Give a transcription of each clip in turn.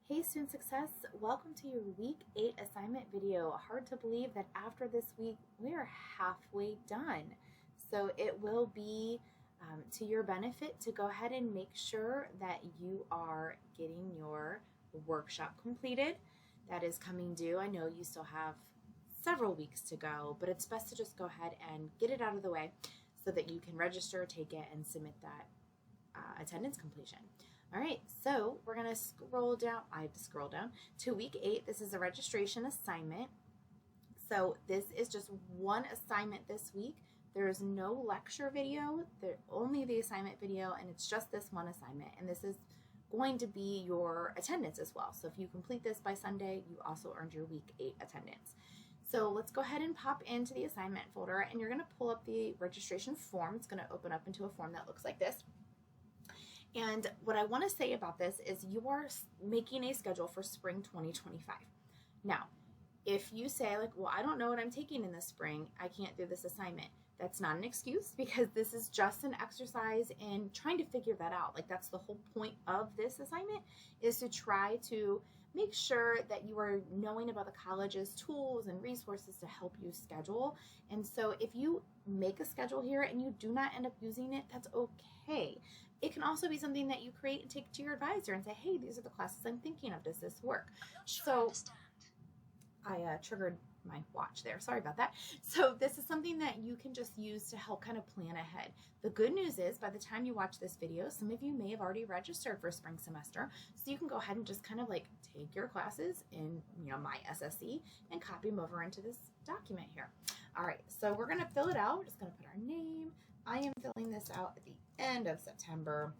Hey Student Success, welcome to your week 8 assignment video. Hard to believe that after this week we are halfway done. So it will be to your benefit to go ahead and make sure that you are getting your workshop completed. That is coming due. I know you still have several weeks to go, but it's best to just go ahead and get it out of the way so that you can register, take it, and submit that attendance completion. All right, so we're going to scroll down. I have to scroll down to week 8. This is a registration assignment. So this is just one assignment this week. There is no lecture video, only the assignment video, and it's just this one assignment. And this is going to be your attendance as well. So if you complete this by Sunday, you also earned your week 8 attendance. So let's go ahead and pop into the assignment folder, and you're going to pull up the registration form. It's going to open up into a form that looks like this. And what I want to say about this is you are making a schedule for spring 2025. Now, if you say like, well, I don't know what I'm taking in the spring, I can't do this assignment. That's not an excuse, because this is just an exercise in trying to figure that out. Like, that's the whole point of this assignment, is to try to make sure that you are knowing about the college's tools and resources to help you schedule. And so if you make a schedule here and you do not end up using it, that's okay. It can also be something that you create and take to your advisor and say, hey, these are the classes I'm thinking of. Does this work? So I triggered my watch there. Sorry about that. So this is something that you can just use to help kind of plan ahead. The good news is, by the time you watch this video, some of you may have already registered for spring semester. So you can go ahead and just kind of like take your classes in, My SSC and copy them over into this document here. All right, so we're going to fill it out. We're just going to put our name. I am filling this out at the end of September.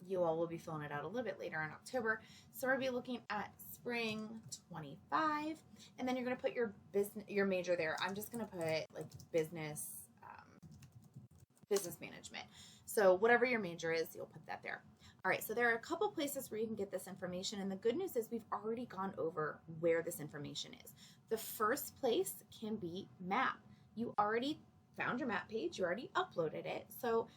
You all will be filling it out a little bit later in October. So we'll be looking at spring 25, and then you're going to put your major there. I'm just going to put like business management. So whatever your major is, you'll put that there. All right, so there are a couple places where you can get this information, and the good news is we've already gone over where this information is. The first place can be MAP. You already found your MAP page, you already uploaded it, so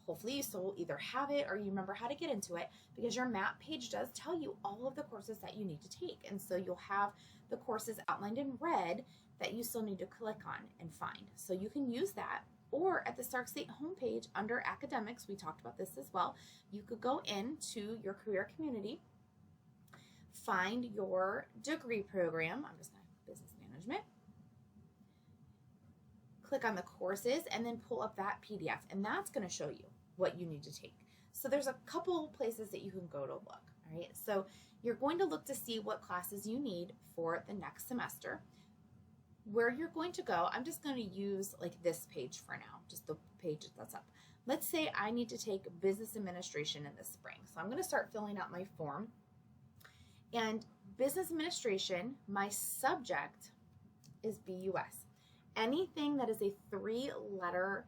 hopefully you still either have it or you remember how to get into it, because your MAP page does tell you all of the courses that you need to take. And so you'll have the courses outlined in red that you still need to click on and find. So you can use that. Or at the Stark State homepage under academics, we talked about this as well, you could go into your career community, find your degree program. I'm just going to business management. Click on the courses and then pull up that PDF, and that's going to show you what you need to take. So there's a couple places that you can go to look. All right, so you're going to look to see what classes you need for the next semester. Where you're going to go, I'm just going to use like this page for now, just the page that's up. Let's say I need to take business administration in the spring. So I'm going to start filling out my form. And business administration, my subject is BUS. Anything that is a 3-letter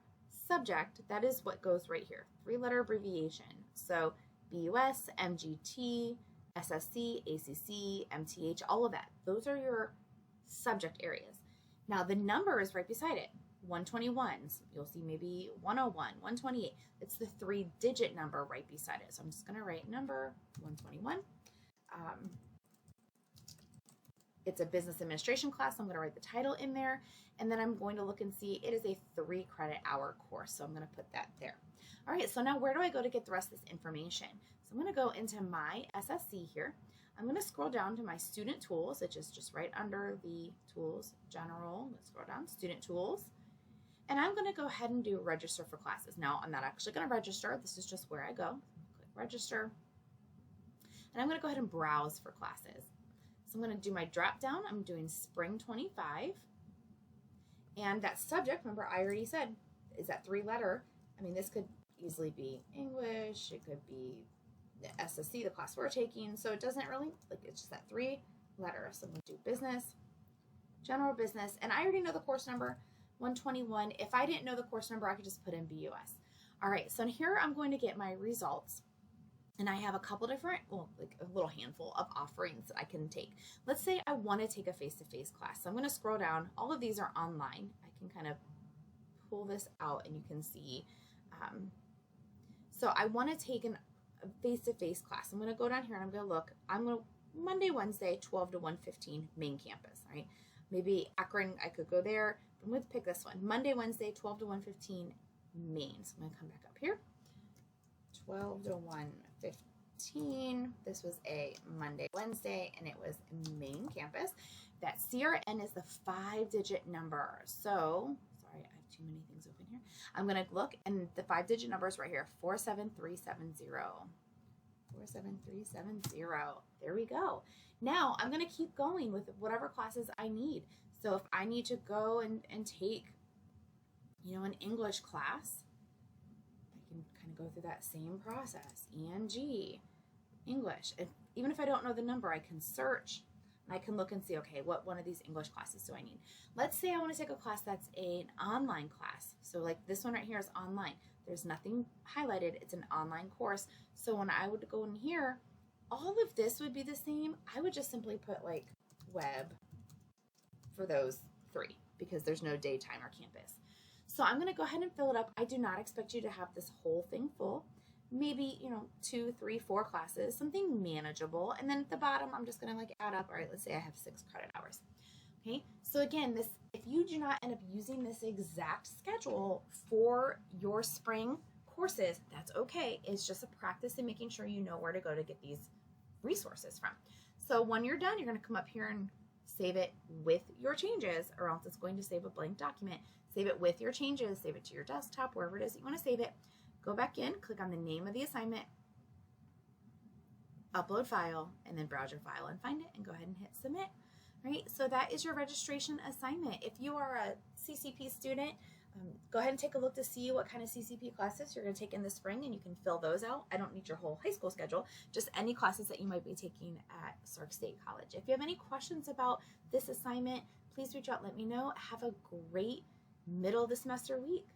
subject, that is what goes right here. 3-letter abbreviation. So BUS, MGT, SSC, ACC, MTH, all of that. Those are your subject areas. Now the number is right beside it. 121. So you'll see maybe 101, 128. It's the 3-digit number right beside it. So I'm just going to write number 121. It's a business administration class. So I'm going to write the title in there, and then I'm going to look and see it is a 3-credit-hour course. So I'm going to put that there. All right, so now where do I go to get the rest of this information? So I'm going to go into my SSC here. I'm going to scroll down to my student tools, which is just right under the tools, general. Let's scroll down, student tools. And I'm going to go ahead and do register for classes. Now, I'm not actually going to register. This is just where I go. Click register. And I'm going to go ahead and browse for classes. So I'm going to do my drop down. I'm doing spring 25. And that subject, remember I already said, is that 3-letter. I mean, this could easily be English. It could be the SSC, the class we're taking. So it doesn't really, like, it's just that 3-letter. So I'm going to do business, general business. And I already know the course number, 121. If I didn't know the course number, I could just put in BUS. All right, so here I'm going to get my results. And I have a couple different, well, like a little handful of offerings that I can take. Let's say I want to take a face-to-face class. So I'm going to scroll down. All of these are online. I can kind of pull this out and you can see. So I want to take a face-to-face class. I'm going to go down here and I'm going to look. I'm going to Monday, Wednesday, 12 to 1:15 main campus, right? Maybe Akron, I could go there. I'm going to pick this one. Monday, Wednesday, 12 to 1:15 main. So I'm going to come back up here. 12 to 1:15. This was a Monday, Wednesday, and it was main campus. That CRN is the 5-digit number. So, sorry, I have too many things open here. I'm going to look, and the 5-digit number is right here, 47370. 47370. There we go. Now, I'm going to keep going with whatever classes I need. So if I need to go and take, an English class, I can kind of go through that same process. ENG, English. And even if I don't know the number, I can search. I can look and see, okay, what one of these English classes do I need? Let's say I want to take a class that's an online class. So like this one right here is online. There's nothing highlighted. It's an online course. So when I would go in here, all of this would be the same. I would just simply put like web for those 3 because there's no daytime or campus. So I'm going to go ahead and fill it up. I do not expect you to have this whole thing full. Maybe, 2, 3, 4 classes, something manageable. And then at the bottom, I'm just going to like add up. All right, let's say I have 6 credit hours. Okay, so again, if you do not end up using this exact schedule for your spring courses, that's okay. It's just a practice in making sure you know where to go to get these resources from. So when you're done, you're going to come up here and save it with your changes, or else it's going to save a blank document. Save it with your changes, save it to your desktop, wherever it is that you want to save it. Go back in, click on the name of the assignment, upload file, and then browse your file and find it and go ahead and hit submit. Right, so that is your registration assignment. If you are a CCP student, go ahead and take a look to see what kind of CCP classes you're going to take in the spring, and you can fill those out. I don't need your whole high school schedule, just any classes that you might be taking at Sark State College. If you have any questions about this assignment, please reach out, let me know. Have a great middle of the semester week.